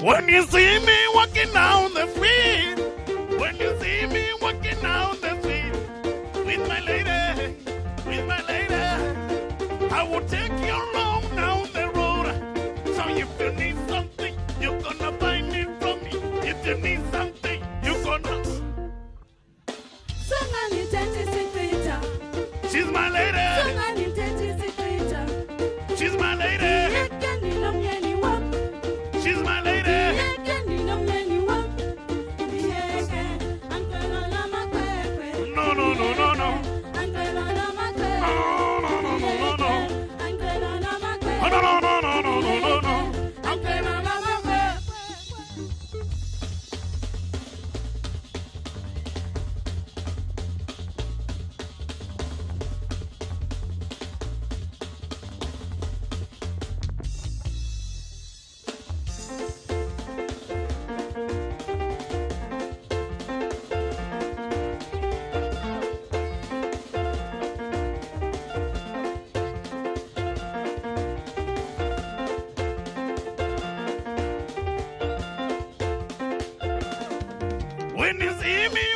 When you see me walking down the street, when you see me walking down the street, with my lady, I will take you along down the road. So if you need something, you're gonna find it from me. If you need something, you're gonna. She's my lady. She's my lady. She's my lady. No, no, no, no, no. When you see me